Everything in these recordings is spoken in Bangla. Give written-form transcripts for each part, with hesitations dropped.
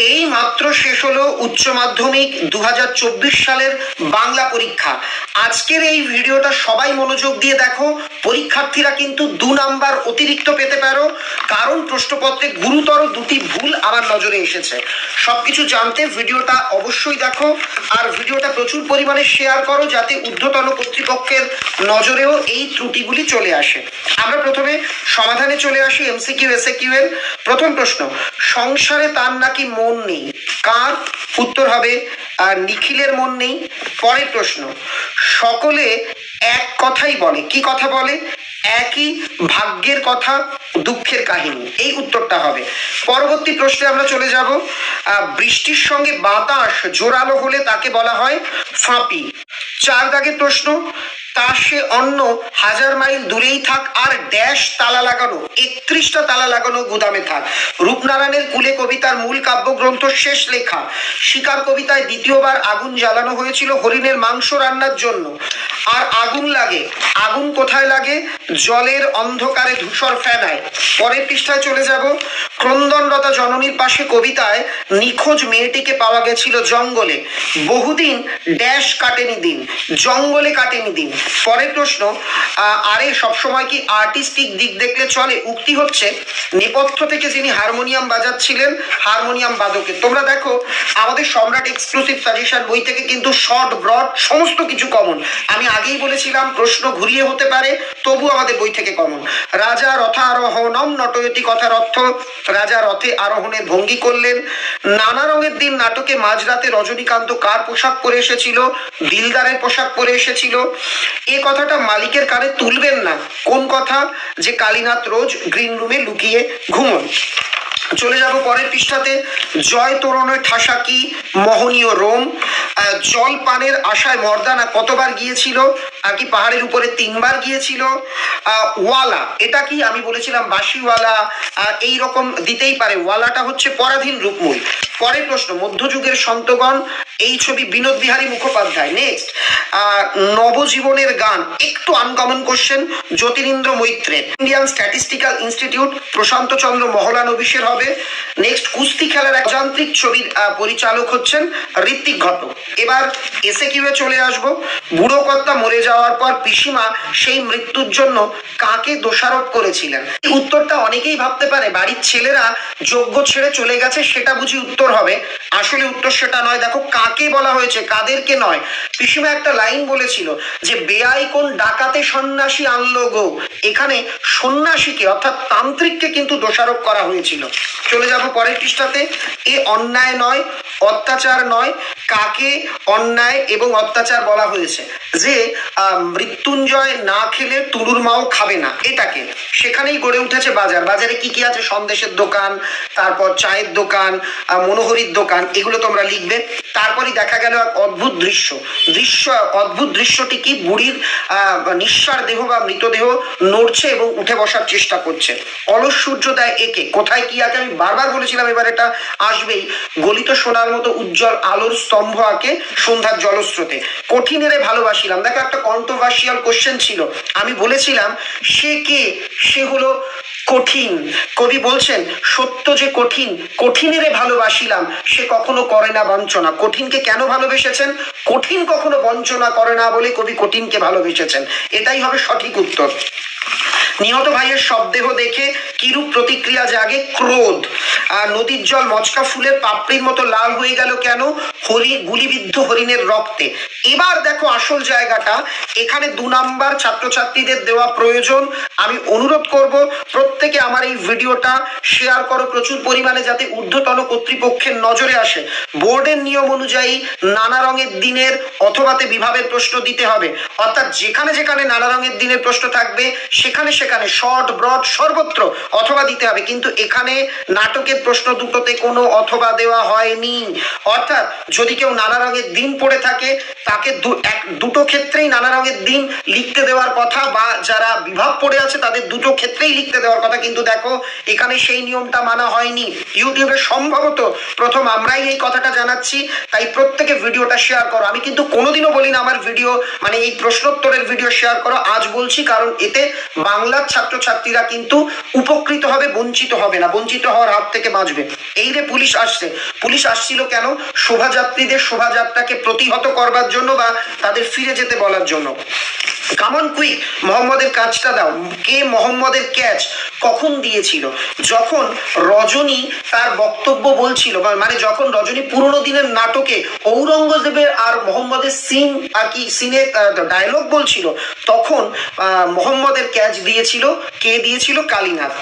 এই মাত্র শেষ হলো উচ্চ মাধ্যমিক 2024 সালের বাংলা পরীক্ষা। আজকের এই ভিডিওটা সবাই মনোযোগ দিয়ে দেখো। পরীক্ষার্থীরা কিন্তু 2 নাম্বার অতিরিক্ত পেতে পারো, কারণ প্রশ্নপত্রে গুরুতর দুটি ভুল আমার নজরে এসেছে। সবকিছু জানতে ভিডিওটা অবশ্যই দেখো, আর ভিডিওটা প্রচুর পরিমাণে শেয়ার করো, যাতে ঊর্ধ্বতন কর্তৃপক্ষের নজরেও এই ত্রুটিগুলি চলে আসে। আমরা প্রথমে সমাধানে চলে আসি এমসিকিউ এসএকিউ এর। প্রথম প্রশ্ন, সংসারে তার নাকি মন নেই, কার? উত্তর হবে নিখিলের মন নেই। পরের প্রশ্ন, সকলে এক কথাই বলে, কি কথা বলে? একই ভাগ্যের কথা, দুঃখের কাহিনী, এই উত্তরটা হবে। পরবর্তী প্রশ্নে আমরা চলে যাব। বৃষ্টির সঙ্গে বাতাস জোরালো হলে তাকে বলা হয় ফাঁপি। 4 দাগের প্রশ্ন, তার সে অন্য 1000 মাইল দূরেই থাক আর ড্যাশ তালা লাগানো, 31টা তালা লাগানো গুদামে থাক। রূপনারায়ণের কুলে কবিতার মূল কাব্যগ্রন্থ শেষ লেখা। শিকার কবিতায় দ্বিতীয়বার আগুন জ্বালানো হয়েছিল হরিণের মাংস রান্নার জন্য। আর আগুন লাগে, আগুন কোথায় লাগে? জলের অন্ধকারে ধূসর ফেনায়। পরের পৃষ্ঠায় চলে যাব। ক্রন্দনরতা জননীর পাশে কবিতায় নিখোঁজ মেয়েটিকে পাওয়া গেছিল জঙ্গলে। বহুদিন ড্যাশ কাটেনি দিন, জঙ্গলে কাটেনি দিন। পরের প্রশ্ন, আরে সবসময় কি আর্টিস্টিক দিক দেখলে চলে? উক্তি হচ্ছে নেপথ্য থেকে যিনি হারমোনিয়াম বাজাচ্ছিলেন, হারমোনিয়াম বাদকের। তোমরা দেখো আমাদের সম্রাট এক্সক্লুসিভ সাজেশন বই থেকে কিন্তু শর্ট ব্রড সমস্ত কিছু কমন। আমি আগেই বলেছিলাম প্রশ্ন ঘুরিয়ে হতে পারে, তবু আমাদের বই থেকে কমন। রাজা রথারোহণম নটয়তি কথার অর্থ, রাজা রথে আরোহণের ভঙ্গি করলেন। নানা রঙের দিন নাটকে মাঝরাতে রজনীকান্ত কার পোশাক পরে এসেছিল? দিলদারের পোশাক পরে এসেছিল। এ কথাটা মালিকের কানে তুলবেন না। কোন কথা? যে কালীনাথ রোজ গ্রিন রুমে লুকিয়ে ঘুমোন। চলে যাব পরের পৃষ্ঠাতে। জয় তোরণে ঠাসা কি মোহনীয় রোম। জল পানের আশায় মর্দানা কতবার গিয়েছিল? আর কি পাহাড়ের উপরে 3 বার গিয়েছিল। ওয়ালা, এটা কি? আমি বলেছিলাম বাসিওয়ালা, এই রকম দিতেই পারে। ওয়ালাটা হচ্ছে পরাধীন রূপমূল। পরের প্রশ্ন, মধ্যযুগের সন্তগণ, এই ছবি বিনোদ বিহারী মুখোপাধ্যায়। নেক্সট, নবজীবনের গান, একটু আনকমন কোশ্চেন, জ্যোতিরিন্দ্র মৈত্রের। Indian statistical institute, Prasanta Chandra মহলানবিশের হবে। নেক্সট, কুস্তি খেলার এক যান্ত্রিক ছবির পরিচালক হচ্ছেন ঋত্বিক ঘটক। এবার এসএকিউ এ চলে আসব। বুড়ো কর্তা মরে যাওয়ার পর পিসিমা সেই মৃত্যুর জন্য কাকে দোষারোপ করেছিলেন? এই উত্তরটা অনেকেই ভাবতে পারে বাড়ির ছেলেরা যোগ্য ছেড়ে চলে গেছে, সেটা বুঝি উত্তর হবে। আসলে উত্তর সেটা নয়। দেখো কাকে বলা হয়েছে, কাদেরকে নয়। পিসিমা একটা লাইন বলেছিল যে বেআই কোন ডাকাতে সন্ন্যাসী আনলো গো। এখানে সন্ন্যাসীকে অর্থাৎ তান্ত্রিককে কিন্তু দোষারোপ করা হয়েছিল। চলে যাব পরের পৃষ্ঠাতে। এ অন্যায় নয়, অত্যাচার নয়। কাকে অন্যায় এবং অত্যাচার বলা হয়েছে? যে মৃত্যুঞ্জয় না খেলে তুলুর মাও খাবে না, এটাকে। সেখানেই গড়ে উঠেছে বাজার। বাজারে কি কি আছে? সন্দেশের দোকান, তারপর চায়ের দোকান, মনোহরির দোকান, এগুলো তোমরা লিখবে। তারপরই দেখা গেল এক অদ্ভুত অদ্ভুত দৃশ্যটি কি? বুড়ির নিঃসার দেহ বা মৃতদেহ নড়ছে এবং উঠে বসার চেষ্টা করছে। অলস সূর্যোদয় একে। কোথায় কি আছে? আমি বারবার বলেছিলাম, এবার এটা আসবেই। গলিত সোনার মতো উজ্জ্বল আলোর স্তম্ভ আঁকে সন্ধ্যার জলস্রোতে। কঠিনেরে ভালোবাসিলাম। দেখো একটা কন্ট্রোভার্সিয়াল কোশ্চেন ছিল। আমি বলেছিলাম সে কে? সে হলো কঠিন। কবি বলছেন সত্য যে কঠিন, কঠিনেরে ভালোবাসিলাম, সে কখনো করে না বঞ্চনা। কঠিনকে কেন ভালোবেসেছেন? কঠিন কখনো বঞ্চনা করে না বলে কবি কঠিনকে ভালোবেসেছেন। এটাই হবে সঠিক উত্তর। নিহত ভাইয়ের শবদেহ দেখে কিরূপ প্রতিক্রিয়া জাগে? ক্রোধ। নদীর জল মচকা ফুলের পাপড়ির মতো লাল হয়ে গেল কেন? গুলিবিদ্ধ হরিণের রক্তে। এবার দেখো আসল জায়গাটা। এখানে 2 নাম্বার ছাত্রছাত্রীদের দেওয়া প্রয়োজন। আমি অনুরোধ করব প্রত্যেকে আমার এই ভিডিওটা শেয়ার করো প্রচুর পরিমাণে, যাতে ঊর্ধ্বতন কর্তৃপক্ষের নজরে আসে। বোর্ডের নিয়ম অনুযায়ী নানা রঙের দিনের অথবাতে বিভাগের প্রশ্ন দিতে হবে। অর্থাৎ যেখানে যেখানে নানা রঙের দিনের প্রশ্ন থাকবে সেখানে সেখানে শর্ট ব্রড সর্বত্র অথবা দিতে হবে। কিন্তু এখানে নাটকের প্রশ্ন দুটোতে কোনো অথবা দেওয়া হয়নি। অর্থাৎ যদি কেউ নানা রঙের দিন পড়ে থাকে তাকে দুটো ক্ষেত্রেই নানা রঙের দিন লিখতে দেওয়ার কথা, বা যারা বিভাগ পড়ে আছে তাদের দুটো ক্ষেত্রেই লিখতে দেওয়ার কথা। কিন্তু দেখো এখানে সেই নিয়মটা মানা হয়নি। ইউটিউবে সম্ভবত প্রথম আমরাই এই কথাটা জানাচ্ছি, তাই প্রত্যেকে ভিডিওটা শেয়ার করো। আমি কিন্তু কোনোদিনও বলি না আমার ভিডিও মানে এই প্রশ্নোত্তরের ভিডিও শেয়ার করো, আজ বলছি, কারণ এতে বাংলার ছাত্রছাত্রীরা কিন্তু উপকৃত হবে, বঞ্চিত হবে না। বঞ্চিত হওয়ার হাত থেকে বাঁচবে। এই রে পুলিশ আসছে, পুলিশ আসছিল কেন? শোভাযাত্রীদের শোভাযাত্রাকে প্রতিহত করবার জন্য বা তাদের ফিরে যেতে বলার জন্য। কামন কুইক, মোহাম্মদের কাজটা দাও। কে মোহাম্মদের ক্যাচ কখন দিয়েছিল? যখন রজনী তার বক্তব্য বলছিল, মানে যখন রজনী পুরোনো দিনের নাটকে ঔরঙ্গজেবের আর মোহাম্মদের সিন আর কি সিনে ডায়লগ বলছিল, তখন মোহাম্মদের ক্যাচ দিয়েছিল কে দিয়েছিল? কালীনাথ।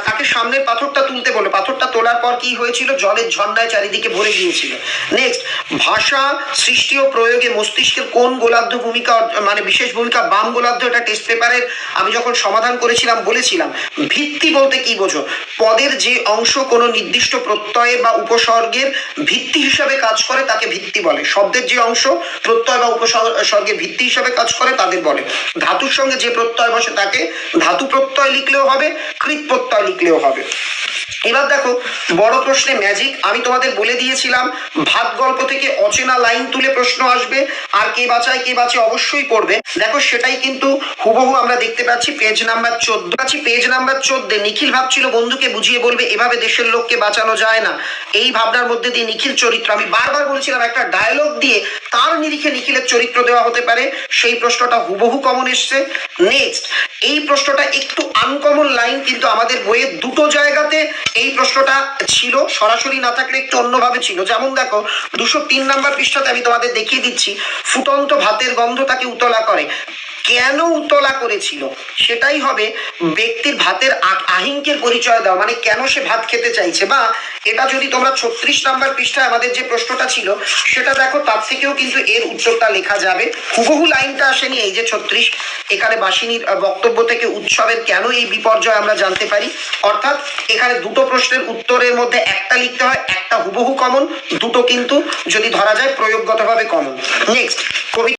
তাকে সামনের পাথরটা তুলতে বলে, পাথরটা তোলার পর কি হয়েছিল? জলের ঝর্ণায় চারিদিকে ভরে গিয়েছিল। নেক্সট, ভাষা সৃষ্টি ও প্রয়োগে মস্তিষ্কের কোন গোলার্ধ ভূমিকা, মানে বিশেষ ভূমিকা? বাম গোলার্ধ। এটা টেস্ট পেপারের আমি যখন সমাধান করেছিলাম বলেছিলাম। ভিত্তি বলতে কি বোঝো? পদের যে অংশ কোনো নির্দিষ্ট প্রত্যয় বা উপসর্গের ভিত্তি হিসাবে কাজ করে তাকে ভিত্তি বলে। শব্দের যে অংশ প্রত্যয় বা উপসর্গের ভিত্তি হিসাবে কাজ করে তাদের বলে। ধাতুর সঙ্গে যে প্রত্যয় বসে তাকে ধাতু প্রত্যয় লিখলেও হবে, কৃত প্রত্যয় লিখলেও হবে। এবার দেখো বড় প্রশ্নে ম্যাজিক। আমি তোমাদের বলে দিয়েছিলাম ভাত গল্প থেকে অচেনা লাইন তুলে প্রশ্ন আসবে, আর কে বাঁচায় কে বাঁচে অবশ্যই পড়বে। দেখো সেটাই কিন্তু হুবহু আমরা দেখতে পাচ্ছি পেজ নাম্বার 14। পেজ নাম্বার 14 নিখিল ভাবছিল বন্ধুকে বুঝিয়ে বলবে এভাবে দেশের লোককে বাঁচানো যায় না। এই ভাবনার মধ্যে দিয়ে নিখিল চরিত্র, আমি বারবার বলেছিলাম একটা ডায়লগ দিয়ে তার নিরিখে নিখিলের চরিত্র দেওয়া হতে পারে। সেই প্রশ্নটা হুবহু কমন এসছে। নেক্সট, এই প্রশ্নটা একটু আনকমন লাইন, কিন্তু আমাদের বইয়ের দুটো জায়গাতে এই প্রশ্নটা ছিল, সরাসরি না থাকলে একটু অন্যভাবে ছিল। যেমন দেখো 203 নম্বর পৃষ্ঠাতে আমি তোমাদের দেখিয়ে দিচ্ছি, ফুটন্ত ভাতের গন্ধ তাকে উতলা করে। কেন উতলা করেছিল সেটাই হবে ব্যক্তির ভাতের আহিঙ্কের পরিচয় দাও, মানে কেন সে ভাত খেতে চাইছে। বা এটা যদি তোমরা 36 নম্বর পৃষ্ঠায় আমাদের যে প্রশ্নটা ছিল সেটা দেখো, তার থেকেও কিন্তু এর উত্তরটা লেখা যাবে। হুবহু লাইনটা আসেনি, এই যে 36, এখানে বাসিনীর বক্তব্য থেকে উৎসবের কেন এই বিপর্যয় আমরা জানতে পারি। অর্থাৎ এখানে দুটো প্রশ্নের উত্তরের মধ্যে একটা লিখতে হয়, একটা হুবহু কমন, দুটো কিন্তু যদি ধরা যায় প্রয়োগগতভাবে কমন। নেক্সট, কবি